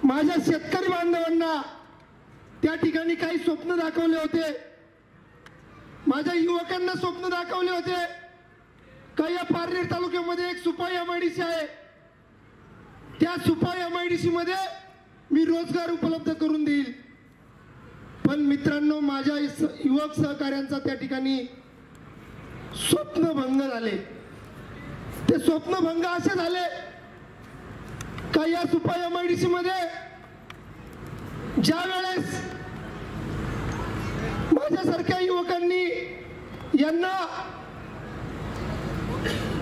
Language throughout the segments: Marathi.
माझ्या शेतकरी बांधवांना त्या ठिकाणी काही स्वप्न दाखवले होते, माझ्या युवकांना स्वप्न दाखवले होते का या पारनेर तालुक्यामध्ये एक सुपाई एमआयडीसी आहे, त्या सुपाई एमआयडीसी मध्ये मी रोजगार उपलब्ध करून देईल। पण मित्रांनो, माझ्या युवक सहकार्यांचा त्या ठिकाणी स्वप्नभंग झाले। ते स्वप्नभंग असे झाले का या सुपाई एमआयडीसी मध्ये ज्या वेळेस माझ्यासारख्या युवकांनी यांना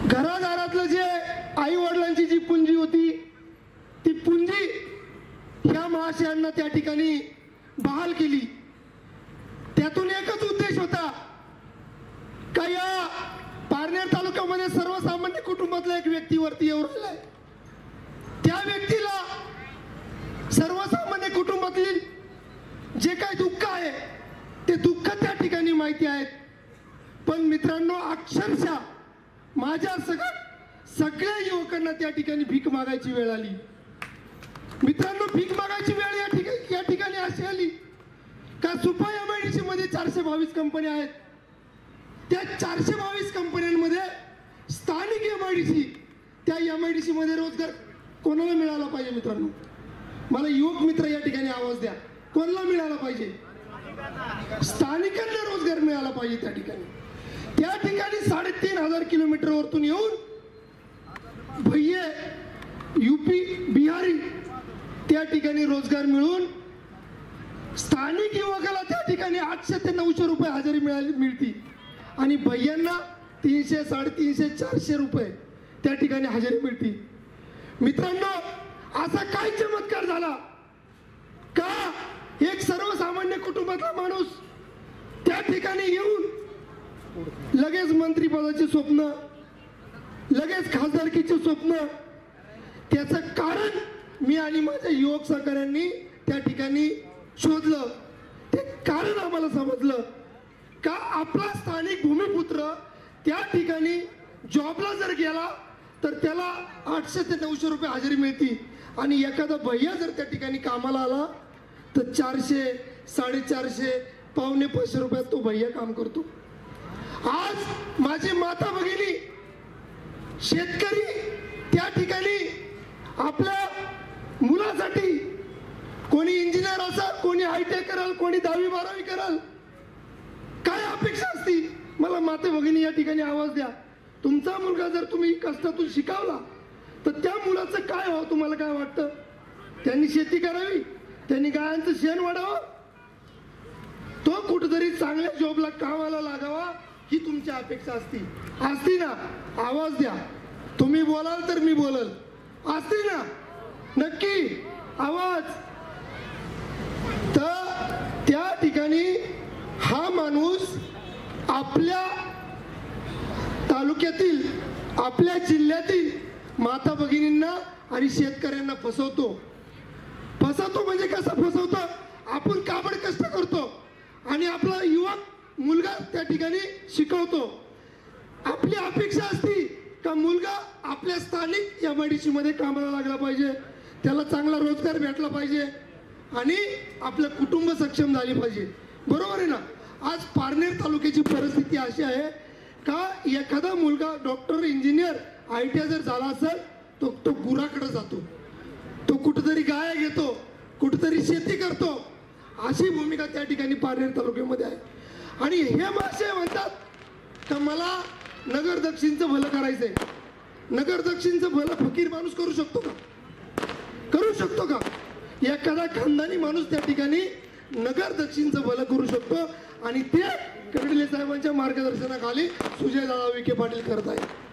घरादारातलं जे आई वडिलांची जी पुंजी होती ती पुंजी ह्या महाशयांना त्या ठिकाणी बहाल केली। त्यातून एकच उद्देश होता का या पारनेर तालुक्यामध्ये सर्वसामान्य कुटुंबातला एक व्यक्तीवरती येऊन राहिलाय, त्या व्यक्तीला सर्वसामान्य कुटुंबातील जे काही दुःख आहे ते दुःख त्या ठिकाणी माहिती आहेत। पण मित्रांनो, अक्षरशः माझ्या सगळ्या युवकांना त्या ठिकाणी भीक मागायची वेळ आली। मित्रांनो, भीक मागायची वेळ या ठिकाणी अशी आली का सुपाई एमआयडीसी मध्ये 422 कंपन्या आहेत, त्या 422 कंपन्यांमध्ये स्थानिक एमआयडीसी, त्या एमआयडीसी मध्ये रोजगार कोणाला मिळाला पाहिजे? मित्रांनो, मला युवक मित्र या ठिकाणी आवाज द्या, कोणाला मिळाला पाहिजे? स्थानिकांना रोजगार मिळाला पाहिजे। त्या ठिकाणी 3500 किलोमीटर वरतून येऊन भैये यूपी बिहारी त्या ठिकाणी रोजगार मिळून स्थानिक युवकाला त्या ठिकाणी 800 ते 900 रुपये हजेरी मिळती आणि भैयांना 300, 350, 400 रुपये त्या ठिकाणी हजेरी मिळती। मित्रांनो, असा काय चमत्कार झाला का एक सर्वसामान्य कुटुंबातला माणूस त्या ठिकाणी येऊन लगेच मंत्रिपदाचे स्वप्न, लगेच खासदारकीचे स्वप्न? त्याचं कारण मी आणि माझ्या युवक सहकाऱ्यांनी त्या ठिकाणी शोधलं। ते कारण आम्हाला समजलं का आपला स्थानिक भूमिपुत्र त्या ठिकाणी जॉबला जर गेला तर त्याला 800 ते 900 रुपये हजेरी मिळती आणि एखादा भैया जर त्या ठिकाणी कामाला आला तर 400, 450, 450 रुपयात तो भैया काम करतो। आज माझी माता भगिनी शेतकरी त्या ठिकाणी आपल्या मुलासाठी कोणी इंजिनियर असेल, कोणी आयटीआय करेल, कोणी 10वी 12वी करेल, काय अपेक्षा असती? मला माता भगिनी या ठिकाणी आवाज द्या। तुमचा मुलगा जर तुम्ही कष्टातून शिकवला तर त्या मुलाचं काय व्हावं? तुम्हाला काय वाटतं? त्यांनी शेती करावी, त्यांनी गायांचं शेण वाढावं, तो कुठेतरी चांगल्या जॉबला कामाला लागावा ही तुमची अपेक्षा असती ना? आवाज द्या। तुम्ही बोलाल तर मी बोलल, असती ना? नक्की आवाज। तर त्या ठिकाणी हा माणूस आपल्या तालुक्यातील, आपल्या जिल्ह्यातील माता भगिनींना आणि शेतकऱ्यांना फसवतो म्हणजे कसं फसवतो? आपण काबड कष्ट करतो आणि आपला युवक मुलगा त्या ठिकाणी शिकवतो। आपली अपेक्षा असती का मुलगा आपल्या स्थानिक एमआयडीसी मध्ये कामाला लागला पाहिजे, त्याला चांगला रोजगार भेटला पाहिजे आणि आपलं कुटुंब सक्षम झाले पाहिजे। बरोबर आहे ना? आज पारनेर तालुक्याची परिस्थिती अशी आहे का एखादा मुलगा डॉक्टर, इंजिनियर, आयटीआय जर झाला असेल तो गुराकडे जातो, तो कुठेतरी गाया घेतो, कुठेतरी शेती करतो, अशी भूमिका त्या ठिकाणी पारनेर तालुक्यामध्ये आहे। आणि हे मासे म्हणतात का मला नगर दक्षिणचं भलं करायचंय। नगर दक्षिणचं भलं फकीर माणूस करू शकतो का? करू शकतो का? एखादा खानदानी माणूस त्या ठिकाणी नगर दक्षिणचं भलं करू शकतो आणि ते कर्डिले साहेबांच्या मार्गदर्शनाखाली सुजयदादा विखे पाटील करत आहेत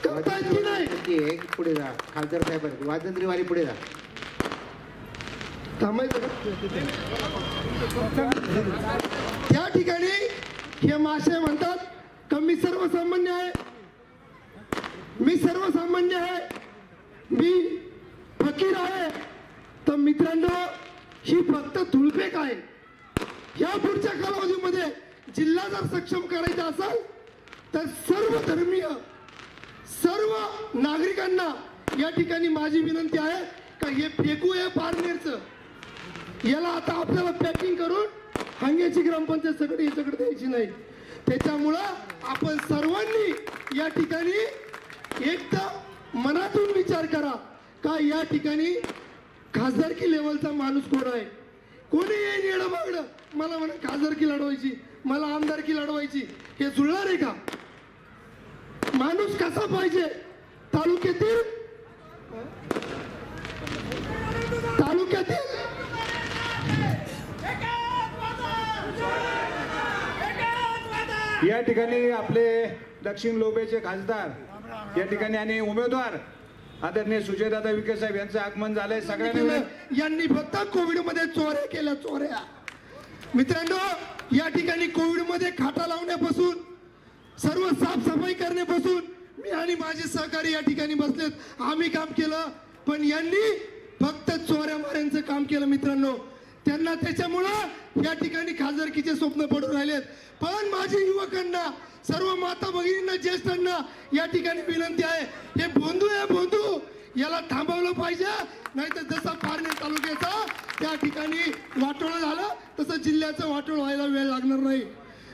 की नाही? पुढे जा खासदार साहेब, वाजंत्रीवारी पुढे जा। त्या ठिकाणी हे मासे म्हणतात का मी सर्वसामान्य आहे, मी सर्वसामान्य आहे, मी फकीर आहे। तर मित्रांनो, ही फक्त धुळपेक आहे। या पुढच्या कालावधीमध्ये जिल्हा जर सक्षम करायचा असेल तर सर्व धर्मीय, सर्व नागरिकांना या ठिकाणी माझी विनंती आहे का हे फेकू आहे पारनेरचं, याला आता आपल्याला पॅकिंग करून हांग्याची ग्रामपंचायत सगळी याच्याकडे द्यायची नाही. त्याच्यामुळं आपण सर्वांनी या ठिकाणी एकदम मनातून विचार करा का या ठिकाणी खासदारकी लेवलचा माणूस कोण आहे. कोणी येईन येणं मागणं मला म्हणा खासदारकी लढवायची, मला आमदारकी लढवायची, हे जुळणार आहे का? माणूस कसा पाहिजे तालुक्यातील या ठिकाणी आपले दक्षिण लोबेचे खासदार या ठिकाणी आणि उमेदवार आदरणीय सुजयदादा विखे साहेब यांचं आगमन झालंय. सगळ्यांनी यांनी फक्त कोविड मध्ये चोऱ्या केल्या, चोऱ्या. मित्रांनो, या ठिकाणी कोविड मध्ये खाटा लावण्यापासून सर्व साफसफाई करण्यापासून मी आणि माझे सहकारी या ठिकाणी बसलेत, आम्ही काम केलं. पण यांनी फक्त चोऱ्या माऱ्यांचं काम केलं. मित्रांनो, त्यांना त्याच्यामुळं या ठिकाणी खासदारकीचे स्वप्न पडून राहिलेत. पण माझे युवकांना, सर्व माता भगिनींना, ज्येष्ठांना या ठिकाणी विनंती आहे, हे बोंधू आहे बोंधू, याला थांबवलं पाहिजे. नाहीतर जसा पारनेर तालुक्याचा त्या ठिकाणी वाटोळं झालं तसं जिल्ह्याचं वाटोळं व्हायला वेळ लागणार नाही.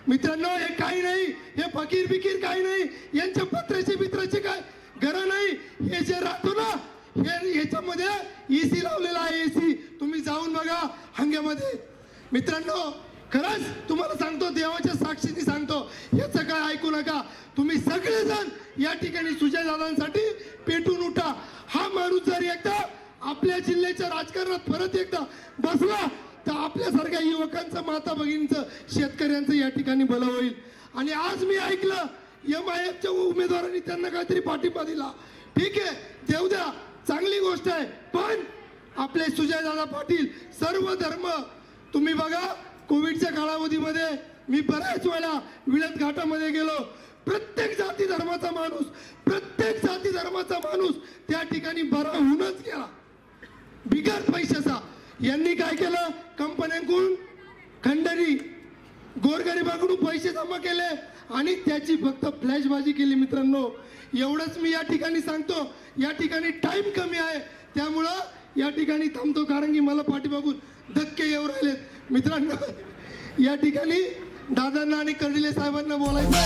मित्रांनो, हे काही नाही, हे फकीर बिकीर काही नाही, यांच्या पत्राचे मित्राचे काय घर नाही. हे जे राहतो ना, हे याच्यामध्ये एसी लावलेला आहे, एसी. तुम्ही जाऊन बघा हांग्यामध्ये. मित्रांनो, खरंच तुम्हाला सांगतो, देवाच्या साक्षीने सांगतो, याचं काय ऐकू नका. तुम्ही सगळेजण या ठिकाणी सुजयदादांसाठी पेटून उठा. हा माणूस जर एकदा आपल्या जिल्ह्याच्या राजकारणात परत एकदा बसला तर आपल्यासारख्या युवकांचं, माता भगिनींचं, शेतकऱ्यांचं या ठिकाणी भलं होईल. आणि आज मी ऐकलं MIFच्या उमेदवारांनी त्यांना काहीतरी पाठिंबा दिला. ठीक आहे, देऊ द्या, चांगली गोष्ट आहे. पण आपले सुजयदादा पाटील सर्व धर्म, तुम्ही बघा कोविडच्या कालावधीमध्ये मी बऱ्याच वेळा विळत घाटामध्ये गेलो. प्रत्येक जाती धर्माचा माणूस त्या ठिकाणी बरा होऊनच गेला बिगर पैशाचा. यांनी काय केलं, कंपन्यांकडून खंडणी, गोरगरिबांकडून पैसे जमा केले आणि त्याची फक्त फ्लॅशबाजी केली. मित्रांनो, एवढंच मी या ठिकाणी सांगतो. या ठिकाणी टाइम कमी आहे, त्यामुळं या ठिकाणी थांबतो, कारण की मला पाठीमागून धक्के येऊ राहिलेत. मित्रांनो, या ठिकाणी दादांना आणि कर्डिले साहेबांना बोलायचं.